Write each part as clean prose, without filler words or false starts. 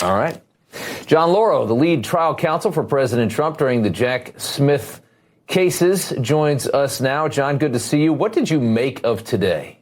All right. John Lauro, the lead trial counsel for President Trump during the Jack Smith cases, joins us now. John, good to see you. What did you make of today?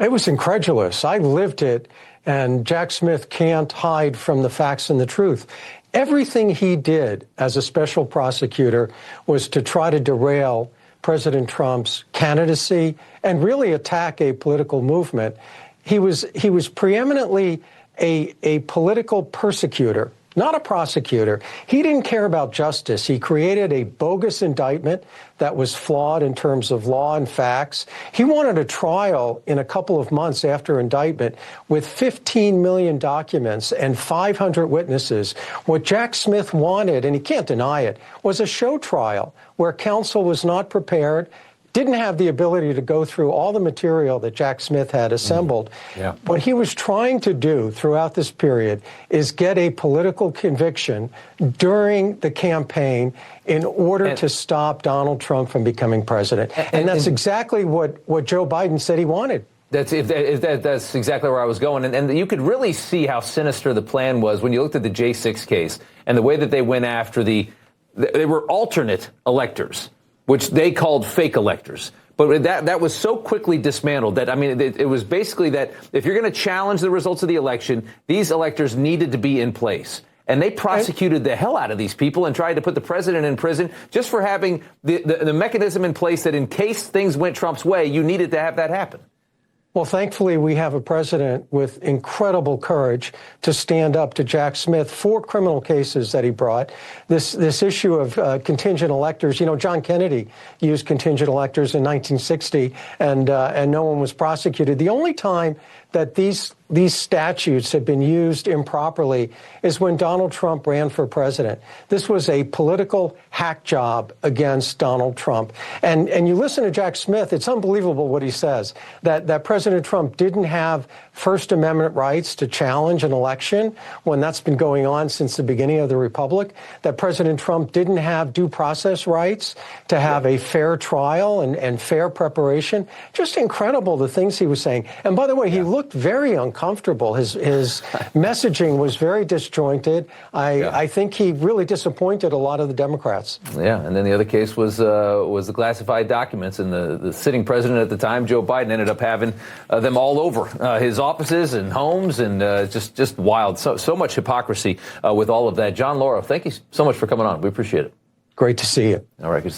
It was incredulous. I lived it, and Jack Smith can't hide from the facts and the truth. Everything he did as a special prosecutor was to try to derail President Trump's candidacy and really attack a political movement. He was preeminently a political persecutor, not a prosecutor. He didn't care about justice. He created a bogus indictment that was flawed in terms of law and facts. He wanted a trial in a couple of months after indictment with 15 million documents and 500 witnesses. What Jack Smith wanted, and he can't deny it, was a show trial where counsel was not prepared, didn't have the ability to go through all the material that Jack Smith had assembled. Yeah. What he was trying to do throughout this period is get a political conviction during the campaign in order to stop Donald Trump from becoming president. And that's exactly what Joe Biden said he wanted. That's exactly where I was going. And you could really see how sinister the plan was when you looked at the J6 case and the way that they went after they were alternate electors, which they called fake electors. But that was so quickly dismantled that, I mean, it was basically that if you're going to challenge the results of the election, these electors needed to be in place. And they prosecuted the hell out of these people and tried to put the president in prison just for having the mechanism in place that in case things went Trump's way, you needed to have that happen. Well, thankfully, we have a president with incredible courage to stand up to Jack Smith. 4 criminal cases that he brought. This issue of contingent electors. You know, John Kennedy used contingent electors in 1960, and no one was prosecuted. The only time that these statutes have been used improperly is when Donald Trump ran for president. This was a political hack job against Donald Trump. And you listen to Jack Smith, it's unbelievable what he says, that President Trump didn't have First Amendment rights to challenge an election when that's been going on since the beginning of the Republic, that President Trump didn't have due process rights to have a fair trial and fair preparation. Just incredible, the things he was saying. And by the way, he looked very uncomfortable. His messaging was very disjointed. I think he really disappointed a lot of the Democrats. Yeah, and then the other case was the classified documents, and the sitting president at the time, Joe Biden, ended up having them all over his offices and homes, and just wild. So much hypocrisy with all of that. John Lauro, thank you so much for coming on. We appreciate it. Great to see you. All right, good to see you.